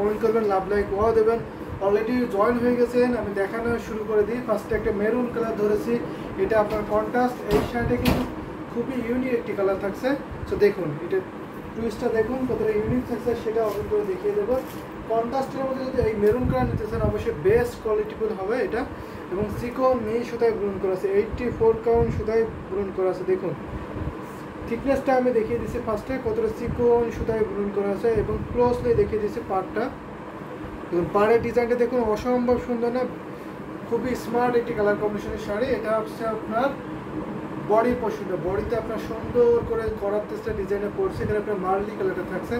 Comment করবেন, love like wow দেবেন। Already join হয়ে গেছেন, আমি দেখানো শুরু করে দিই। ফার্স্টে একটা মেরুন কালার ধরেছি, এটা আপনার কন্ট্রাস্ট। এই শাড়িটা কিন্তু খুবই ইউনিক একটি কালার থাকছে। তো দেখুন এটা টুইস্টটা দেখুন কতটা ইউনিক থাকছে, সেটা ওপেন করে দেখিয়ে দেবো। কন্ট্রাস্টের মধ্যে যদি এই মেরুন কালার নিতে চান অবশ্যই বেস্ট কোয়ালিটিফুল হবে এটা। এবং সিকোন নেই সুতায় বুনন করা আছে, 84 কাউন্ট সুতায় বুনন করা আছে। দেখুন থিকনেসটা আমি দেখিয়ে দিচ্ছি ফার্স্টে কতটা সিকোন সুতায় বুনন করা আছে, এবং ক্লোজলি দেখিয়ে দিচ্ছি পাড়টা। দেখুন পাড়ের ডিজাইনটা দেখুন অসম্ভব সুন্দর না, খুবই স্মার্ট একটি কালার কম্বিনেশনের শাড়ি। এটা হচ্ছে আপনার বডি পোর্শনটা, বডিতে আপনার সুন্দর করে করার চেষ্টা ডিজাইনে পড়ছে, এখানে আপনার মার্লি কালারটা থাকছে।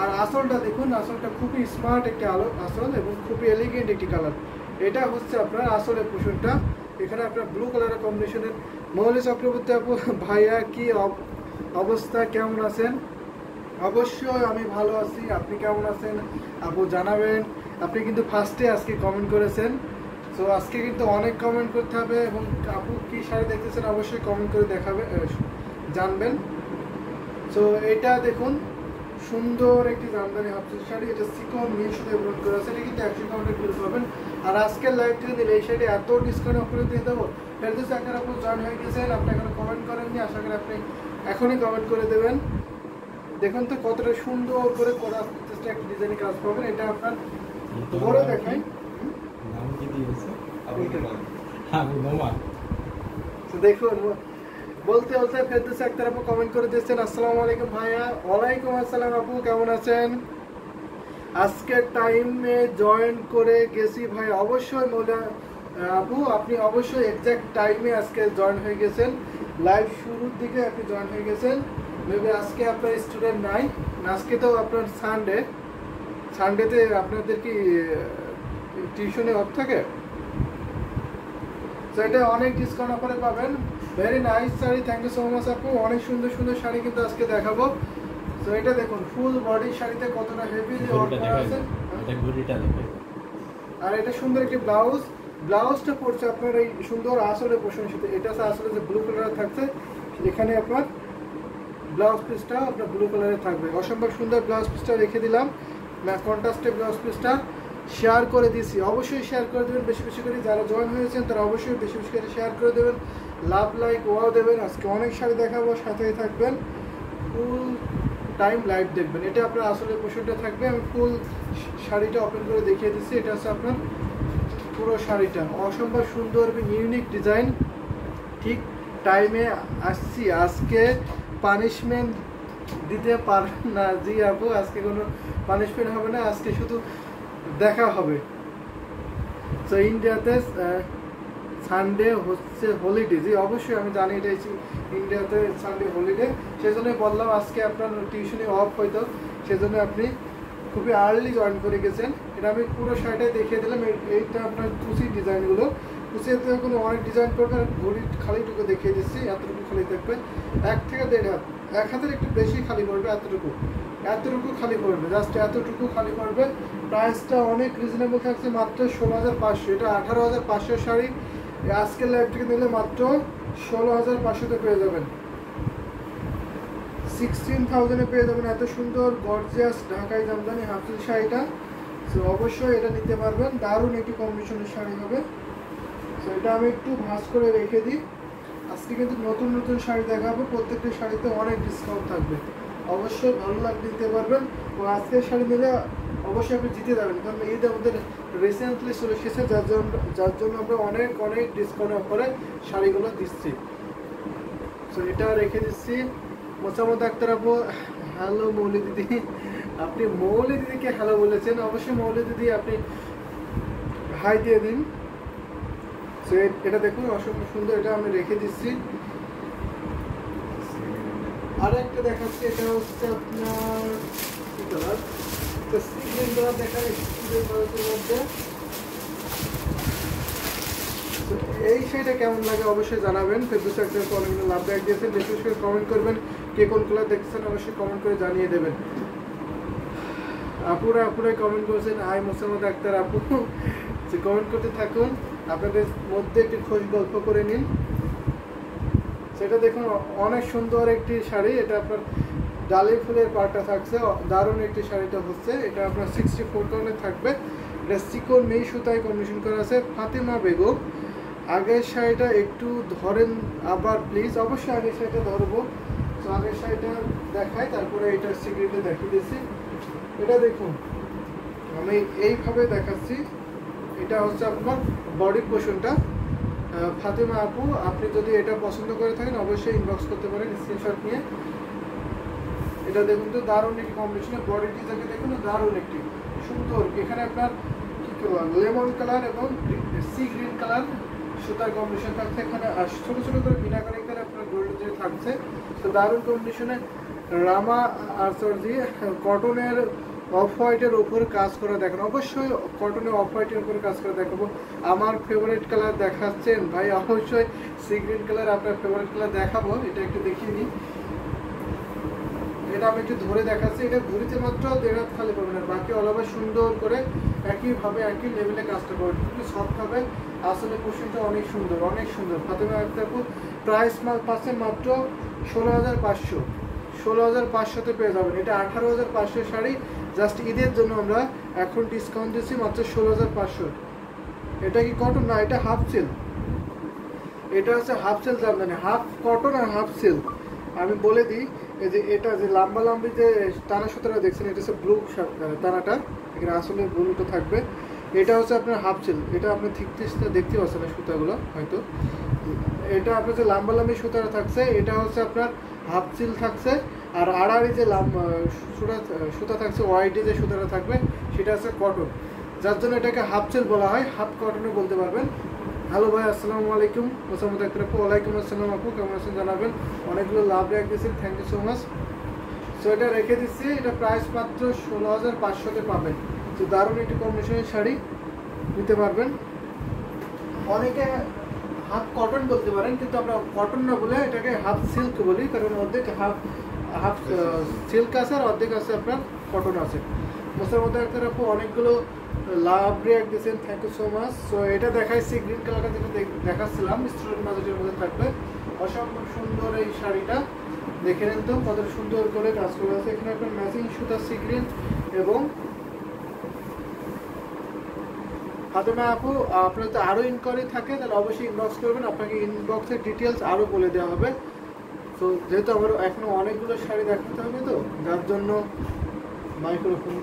আর আসলটা দেখুন, আসলটা খুবই স্মার্ট একটি আসল এবং খুবই এলিগেন্ট একটি কালার। এটা হচ্ছে আপনার আসলের পোর্শনটা। এখানে আপনার ব্লু কালারের কম্বিনেশনের। মৌলি চক্রবর্তী আপু, ভাইয়া কি অবস্থা, কেমন আছেন? অবশ্যই আমি ভালো আছি, আপনি কেমন আছেন আপু জানাবেন। আপনি কিন্তু ফার্স্টে আজকে কমেন্ট করেছেন, সো আজকে কিন্তু অনেক কমেন্ট করতে হবে। এবং আপু কি শাড়ি দেখতেছেন অবশ্যই কমেন্ট করে দেখাবে, জানবেন। সো এটা দেখুন সুন্দর একটি জামদানি হাফসিল শাড়ি, এটা সিকন মিল সাথে ব্রোড করা আছে, এটা কিন্তু 100 কাউন্টের বিল পাবেন। আর আজকের লাইভ থেকে দিলে এই শাড়ি এত ডিসকাউন্ট অফারে দিয়ে দেবো। ফেরদৌস আক্তার আপু জয়েন হয়ে গেছেন, আপনি এখনো কমেন্ট করেননি, আশা করি আপনি এখনই কমেন্ট করে দেবেন। দেখুন তো কতটা সুন্দর করে করা চেষ্টা একটা ডিজাইনের কাজ পাবেন। এটা আপনার বড় দেখাই, দেখুন বলতে বলতে ফেরদৌস আক্তার আপু কমেন্ট করে দিচ্ছেন, আসসালামু আলাইকুম ভাইয়া। ওয়ালাইকুম আসসালাম আপু, কেমন আছেন? আজকে টাইমে জয়েন করে গেছি ভাই। অবশ্যই মৌলা আপু আপনি অবশ্যই এক্সাক্ট টাইমে আজকে জয়েন হয়ে গেছেন, লাইভ শুরুর দিকে আপনি জয়েন হয়ে গেছেন। মেবি আজকে আপনার স্টুডেন্ট নাই, আজকে তো আপনার সানডেতে আপনাদের কি টিউশনে অফ থাকে? তো এটা অনেক ডিসকাউন্ট অফারে পাবেন। Very nice sari, thank you so much আপু। অনেক সুন্দর সুন্দর শাড়ি কিন্তু আজকে দেখাবো। তো এটা দেখুন ফুল বডি শাড়িতে কতটা হেভি ওয়ার্ক করা আছে। আর এটা সুন্দর একটি ব্লাউজটা পড়ছে আপনার এই সুন্দর আসলে পোষণের সাথে। এটা আসলে যে ব্লু কালার থাকছে, এখানে আপনার ব্লাউজ পিসটা আপনার ব্লু কালারে থাকবে। অসম্ভব সুন্দর ব্লাউজ পিসটা রেখে দিলাম, কন্ট্রাস্টে ব্লাউজ পিসটা শেয়ার করে দিয়েছি। অবশ্যই শেয়ার করে দেবেন বেশি বেশি করে, যারা জয়েন হয়েছেন তারা অবশ্যই বেশি বেশি করে শেয়ার করে দেবেন, লাভ লাইক ওয়াও দেবেন। আজকে অনেক শাড়ি দেখাবো, সাথেই থাকবেন, ফুল টাইম লাইভ দেখবেন। এটা আপনার আসলে পোশাকটা থাকবে। আমি ফুল শাড়িটা ওপেন করে দেখিয়ে দিচ্ছি। এটা হচ্ছে আপনার পুরো শাড়িটা, অসম্ভব সুন্দর এবং ইউনিক ডিজাইন। ঠিক টাইমে আসছি, আজকে পানিশমেন্ট দিতে পারবেন না? জি আপু, আজকে কোনো পানিশমেন্ট হবে না, আজকে শুধু দেখা হবে। তো ইন্ডিয়াতে সানডে হচ্ছে হলিডে, জি অবশ্যই আমি জানি এটা ইন্ডিয়াতে সানডে হলিডে, সেই জন্যই বললাম আজকে আপনার টিউশনি অফ হয়তো, সেজন্য আপনি খুবই আর্লি জয়েন করে গেছেন। এটা আমি পুরো শাড়িটাই দেখিয়ে দিলাম। এইটা আপনার কুচি ডিজাইনগুলো, কুচিতে কোনো অনেক ডিজাইন করবে। আর ঘড়ির খালিটুকু দেখিয়ে দিচ্ছি, এতটুকু খালি থাকবে, 1 থেকে 1.5 হাত, 1 হাতের একটু বেশি খালি পড়বে, এতটুকু খালি পড়বে, জাস্ট এতটুকু খালি পড়বে। প্রাইসটা অনেক রিজনেবল থাকছে, মাত্র 16,500। এটা 18,500 শাড়ি, আজকের লাইভ থেকে নিলে মাত্র 16,500-তে পেয়ে যাবেন, 16,000-এ পেয়ে যাবেন এত সুন্দর গর্জিয়াস ঢাকাই জামদানি হাফসিল শাড়িটা। তো অবশ্যই এটা নিতে পারবেন, দারুণ একটি কম্বিনেশনের শাড়ি হবে। তো এটা আমি একটু ভাঁজ করে রেখে দিই। আজকে কিন্তু নতুন নতুন শাড়ি দেখাবো, প্রত্যেকটা শাড়িতে অনেক ডিসকাউন্ট থাকবে, অবশ্যই ভালো লাগবে, নিতে পারবেন। ও আজকের শাড়ি নিলে অবশ্যই আপনি জিতে যাবেন, কারণ ঈদ আমাদের রিসেন্টলি চলে এসেছে, যার জন্য আমরা অনেক ডিসকাউন্ট অফারে শাড়িগুলো দিচ্ছি। তো এটা রেখে দিচ্ছি। মোসাম্মদ আক্তার আপু, হ্যালো মৌলি দিদি। আপনি মৌলি দিদিকে হ্যালো বলেছেন, অবশ্যই মৌলি দিদি আপনি হাই দিয়ে দিন। তো এটা দেখুন অসম্ভব সুন্দর, এটা আমি রেখে দিচ্ছি। আর একটা দেখাচ্ছি, এটা হচ্ছে আপনার কি কালার, স্কিন কালার দেখায় স্কিনের কালারের মধ্যে। এই শাড়িটা কেমন লাগে অবশ্যই জানাবেন। ফেসবুক সাইটে অনেকগুলো লাভ ব্যাগ দিয়েছেন, বিশেষ করে কমেন্ট করবেন, কে কোন কালার দেখছেন অবশ্যই কমেন্ট করে জানিয়ে দেবেন। আপুরাই কমেন্ট করেছেন, হাই মোসাম্মদ আক্তার আপু, যে কমেন্ট করতে থাকুন, আপনাদের মধ্যে একটি খোঁজ গল্প করে নিন। সেটা দেখুন অনেক সুন্দর একটি শাড়ি, এটা আপনার ডালি ফুলের পাড়টা থাকছে, দারুণ একটি শাড়িটা হচ্ছে। এটা আপনার 64 টনে থাকবে। এটা চিকন মেই সুতায় কম্বিনেশন করা আছে। ফাতেমা বেগম। আগের শাড়িটা একটু ধরেন আবার প্লিজ, অবশ্যই আগের শাড়িটা ধরবো। তো আগের শাড়িটা দেখাই, তারপরে এটা সিক্রেটে দেখিয়ে দিয়েছি। এটা দেখুন, আমি এইভাবে দেখাচ্ছি। এটা হচ্ছে আপনার বডি পোর্শনটা। ফাতেমা আপু, আপনি যদি এটা পছন্দ করে থাকেন অবশ্যই ইনবক্স করতে পারেন স্ক্রিনশট নিয়ে। এটা দেখুন তো দারুণ একটি কম্বিনেশন, বডি ডিজাইনটা দেখুন দারুণ একটি সুন্দর। এখানে আপনার লেমন কালার এবং সি গ্রিন কালার সুতার কম্বিনেশন থাকছে এখানে, আর ছোটো ছোটো করে বিনা কালার আপনার গোল্ডের থাকছে। তো দারুণ কম্বিনেশনে রামা আর সরজি কটনের অফ হোয়াইটের উপর কাজ করে দেখেন, অবশ্যই কটনের অফ হোয়াইটের উপর কাজ করে দেখাবো। আমার ফেভারিট কালার দেখাচ্ছেন ভাই, অবশ্যই সি গ্রিন কালার আপনার ফেভারিট কালার দেখাবো। এটা একটু দেখিয়ে নিই, এটা আমি একটু ধরে দেখাচ্ছি। এটা ঘুরিতে মাত্র 1.5 হাত খালি পাবেন, আর বাকি অল ওভার সুন্দর করে একইভাবে একই লেভেলে কাজটা করবেন, কিন্তু সফট হবে। আসলে পোশনটা অনেক সুন্দর, অনেক সুন্দর। ফাতেমা আক্তারপুর প্রাইস পাচ্ছেন মাত্র 16,500, 16,500তে পেয়ে যাবেন। এটা 18,500 শাড়ি, জাস্ট ঈদের জন্য আমরা এখন ডিসকাউন্ট দিচ্ছি মাত্র 16,500। এটা কি কটন না, এটা হাফ সিল্ক। এটা হচ্ছে half silk jamdani, half cotton আর হাফ সিল্ক। আমি বলে দিই, এই যে এটা যে লম্বি যে টানা সুতাটা দেখছেন, এটা হচ্ছে ব্লু টানাটা, এখানে আসলে ব্লুটা থাকবে। এটা হচ্ছে আপনার হাফ সিল্ক। এটা আপনি থিকনেসটা দেখতে পাচ্ছেন না সুতাগুলো হয়তো। এটা আপনার যে লম্বি সুতাটা থাকছে, এটা হচ্ছে আপনার হাফ সিল্ক থাকছে। আর আড়াআড়ি যে সুতা থাকছে, ওয়াইডে যে সুতাটা থাকবে সেটা হচ্ছে কটন, যার জন্য এটাকে হাফ সিল্ক বলা হয়, হাফ কটনও বলতে পারবেন। হ্যালো ভাই, আসসালামু আলাইকুম। মোসাম্মদ আক্তার আপু, ওয়ালাইকুম আসসালাম আপু, কেমন আছেন জানাবেন। অনেকগুলো লাভ রেখে দিয়েছেন, thank you so much. So এটা রেখে দিচ্ছি, এটা প্রাইস মাত্র 16,500তে পাবেন। তো দারুণ একটি কম্বিনেশনের শাড়ি নিতে পারবেন। অনেকে হাফ কটন বলতে পারেন, কিন্তু আমরা কটন না বলে এটাকে হাফ সিল্ক বলি, কারণ অর্ধেক হাফ সিল্ক আছে আর অর্ধেক আছে আপনার কটন আছে। মোসাম্মদ আক্তার আপু অনেকগুলো লাভ রিয়াক্ট দিয়েছেন, thank you so much. So এটা দেখাইছি গ্রিন কালারটা, যেটা দেখাচ্ছিলাম স্টুডেন্ট বাজেটের মধ্যে থাকবে। অসম্ভব সুন্দর এই শাড়িটা, দেখে নেন তো কত সুন্দর করে কাজ করে আছে। এখানে আপনার ম্যাচিং সুতা সি গ্রিন এবং ফাতেমা আপু, আপনার তো আরও ইনকোয়ারি থাকে তাহলে অবশ্যই ইনবক্স করবেন, আপনাকে ইনবক্সের ডিটেলস আরও বলে দেওয়া হবে। তো যেহেতু আমার এখনও অনেকগুলো শাড়ি দেখাতে হবে, তো যার জন্য মাইক্রোফোন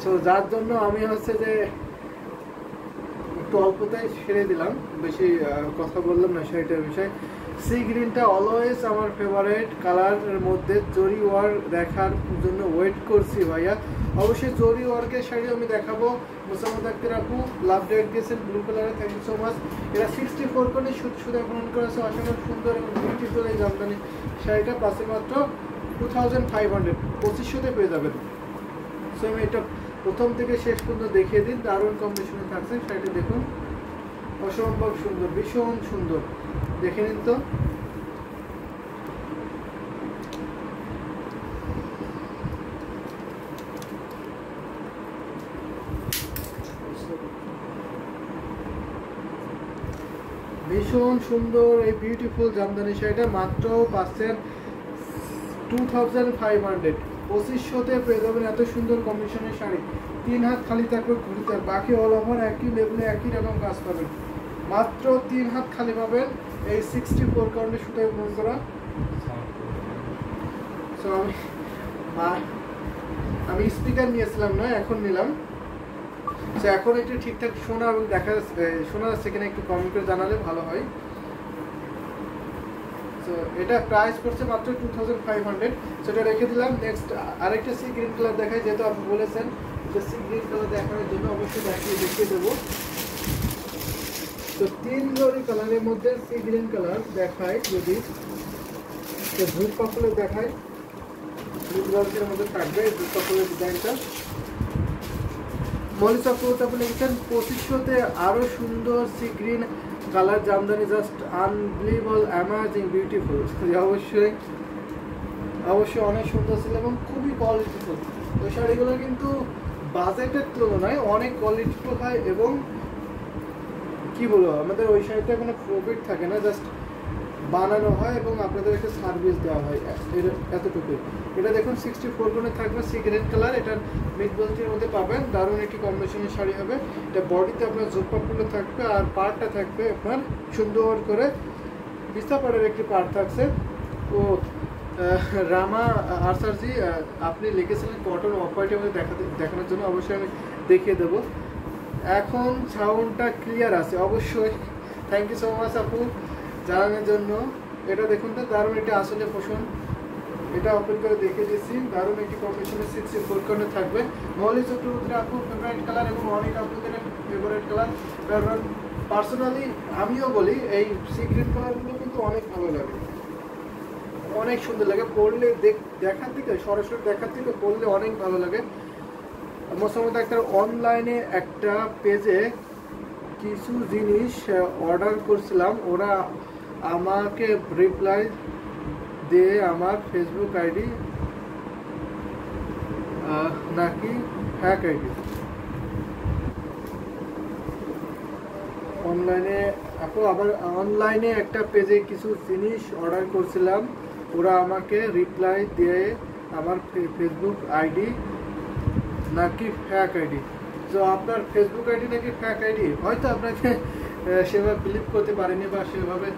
তো যার জন্য আমি হচ্ছে যে একটু অল্পতাই ছেড়ে দিলাম, বেশি কথা বললাম না শাড়িটার বিষয়ে। সি গ্রিনটা অলওয়েজ আমার ফেভারিট কালারের মধ্যে। জরি ওয়ার্ক দেখার জন্য ওয়েট করছি ভাইয়া, অবশ্যই জরি ওয়ার্কের শাড়ি আমি দেখাবো। মোসাম্মদ আক্তার আপু লাভ ডেট দিয়েছেন ব্লু কালারে, থ্যাংক ইউ সো মাচ। এটা 64 করে সুতা প্রমাণ করেছে, অসম্ভব সুন্দর এবং বিউটিফুল এই জামদানি শাড়িটা পাশে মাত্র 2,500, 2500তে পেয়ে যাবেন। সো আমি এটা প্রথম থেকে শেষ পর্যন্ত দেখিয়ে দিন, দারুণ কম্বিনেশনে থাকছে শাড়িটা দেখুন, অসম্ভব সুন্দর, ভীষণ সুন্দর, দেখে নিন তো। ভীষণ সুন্দর এই বিউটিফুল জামদানি শাড়িটা মাত্র পাচ্ছেন 2,500, 2500তে পেয়ে যাবেন। এত সুন্দর কম্বিনেশনের শাড়ি, 3 হাত খালি থাকবে ঘুরিতে, বাকি অল ওভার একই লেভেলে একই রকম কাজ পাবেন। মাত্র 3 হাত খালি পাবেন এই 64 কাউন্টের সুতায় প্রয়োগ করা। সো আমি স্পিকার নিয়েছিলাম না, এখন নিলাম। সো এখন একটু ঠিকঠাক শোনা এবং শোনা যাচ্ছে কিনা একটু কমেন্ট করে জানালে ভালো হয়। সো এটা প্রাইস পড়ছে মাত্র 2,500, সেটা রেখে দিলাম। নেক্সট আরেকটা সি গ্রিন কালার দেখাই, যেহেতু আপনি বলেছেন যে সি গ্রিন কালার দেখানোর জন্য অবশ্যই দেখিয়ে দেবো। তো 3 জোড়ি কালারের মধ্যে সি গ্রিন কালার দেখায়, যদি ধূপ কাপড়ের দেখায়, ধূপ কাপড়ের মধ্যে থাকবে ধূপ কাপড়ের ডিজাইনটা। মলি চক্রবর্তী আপনি লিখেছেন 2500তে আরও সুন্দর sea green colour Jamdani, just unbelievable, amazing, beautiful. অবশ্যই অনেক সুন্দর ছিল এবং খুবই কোয়ালিটিফুল। ওই শাড়িগুলো কিন্তু বাজেটের তুলনায় অনেক কোয়ালিটিফুল হয় এবং কি বলবো, আমাদের ওই শাড়িতে কোনো প্রফিট থাকে না, জাস্ট বানানো হয় এবং আপনাদেরকে সার্ভিস দেওয়া হয়, এতটুকুই। এটা দেখুন 64 গুণে থাকবে, সি গ্রিন কালার, এটার মিড বাজেটের মধ্যে পাবেন। দারুণ একটি কম্বিনেশনের শাড়ি হবে। এটা বডিতে আপনার জোপাগুলো থাকবে আর পাড়টা থাকবে আপনার সুন্দর করে পিস্তা পাড়ের একটি পাড় থাকছে। ও রামা আরসারজি, আপনি লিখেছিলেন কটন অফ হোয়াইটের মধ্যে দেখানোর জন্য, অবশ্যই আমি দেখিয়ে দেবো। এখন সাউন্ডটা ক্লিয়ার আছে অবশ্যই। থ্যাংক ইউ সো মাচ আপু জানানোর জন্য। এটা দেখুন তো দারুণ, এটা আসলে পোষণ, এটা ওপেন করে দেখিয়ে দিচ্ছি। দারুণ একটি কম্বিনেশনে 64 কোণে থাকবে। মৌলি চক্রবর্তী আপু ফেভারিট কালার এবং অনেক আপুদের ফেভারিট কালার। কারণ পার্সোনালি আমিও বলি এই সি গ্রিন কালারগুলো কিন্তু অনেক ভালো লাগে, অনেক সুন্দর লাগে পরলে, দেখার থেকে সরাসরি দেখার থেকে পরলে অনেক ভালো লাগে। মোসাম্মদ একটা অনলাইনে একটা পেজে কিছু জিনিস অর্ডার করছিলাম, ওরা আমাকে রিপ্লাই দিয়ে আমার ফেসবুক আইডি নাকি হ্যাক আইডি। অনলাইনে আপু আবার অনলাইনে একটা পেজে কিছু জিনিস অর্ডার করছিলাম, ওরা আমাকে রিপ্লাই দিয়ে আমার ফেসবুক আইডি নাকি ফ্যাক আইডি। তো আপনার ফেসবুক আইডি নাকি ফ্যাক আইডি, হয়তো আপনাকে সেভাবে বিলিভ করতে পারেনি বা সেভাবে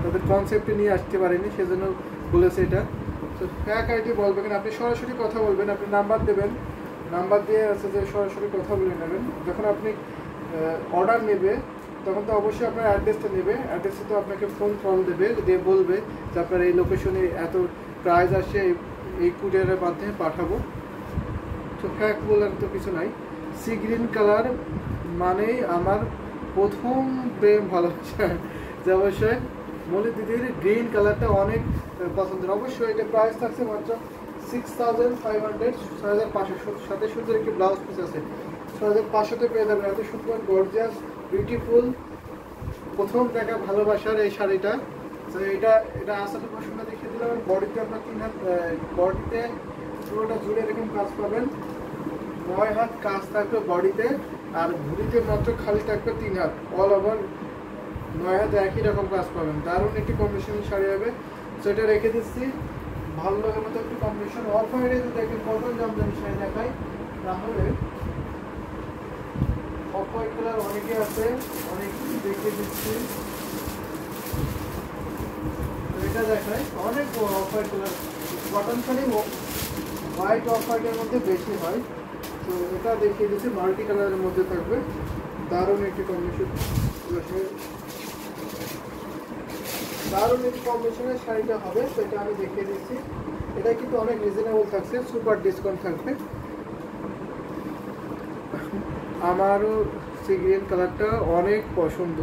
তাদের কনসেপ্টে নিয়ে আসতে পারেনি, সেজন্য বলেছে এটা। তো ফ্যাক আইডি বলবে কেন, আপনি সরাসরি কথা বলবেন, আপনি নাম্বার দেবেন, নাম্বার দিয়ে আছে যে সরাসরি কথা বলে নেবেন। যখন আপনি অর্ডার নেবে তখন তো অবশ্যই আপনার অ্যাড্রেসটা নেবে, অ্যাড্রেসে তো আপনাকে ফোন কল দেবে, দিয়ে বলবে যে আপনার এই লোকেশনে এত প্রাইস আসে, এই কুরিয়ারের মাধ্যমে পাঠাবো। তো ফ্যাক বলার তো কিছু নাই। সি গ্রিন কালার মানেই আমার প্রথম প্রেম ভালোবাসা, যে অবশ্যই মলি দিদির গ্রিন কালারটা অনেক পছন্দের। অবশ্যই এটা প্রাইস থাকছে মাত্র 6500, 6500, সাথে সুন্দর একটি ব্লাউজ পিস আছে, 6500-তে পেয়ে যাবেন। এত সুন্দর গর্জিয়াস বিউটিফুল প্রথম দেখা ভালোবাসার এই শাড়িটা। তো এটা আসলে প্রশ্নটা দেখিয়ে দিলাম। বডিতে আপনার 3 হাত, বডিতে পুরোটা জুড়ে এরকম কাজ পাবেন, 9 হাত কাজ থাকবে বডিতে, আর ভুঁড়িতে মাত্র খালি থাকবে 3 হাত, অল ওভার 9 হাতে একই রকম কাজ পাবেন। দারুণ একটি কম্বিনেশন শাড়ি হবে। তো এটা রেখে দিচ্ছি, ভালো লাগার মতো একটি কম্বিনেশন। অফ হোয়াইটে যদি দেখেন কটন জামদানি শাড়ি দেখাই, তাহলে অফ হোয়াইট কালার অনেকে আছে, অনেক দেখিয়ে দিচ্ছি। এটা দেখায় অনেক off white colour, cotton sari white of হোয়াইটের মধ্যে বেশি হয়। তো এটা দেখিয়ে দিচ্ছি, মাল্টি কালারের মধ্যে থাকবে, দারুণ একটি কম্বিনেশন, দারুণ একটি কম্বিনেশনের শাড়িটা হবে। সেটা আমি দেখিয়ে দিচ্ছি। এটা কিন্তু অনেক রিজনেবল থাকছে, সুপার ডিসকাউন্ট থাকবে। আমারও সি গ্রিন কালারটা অনেক পছন্দ।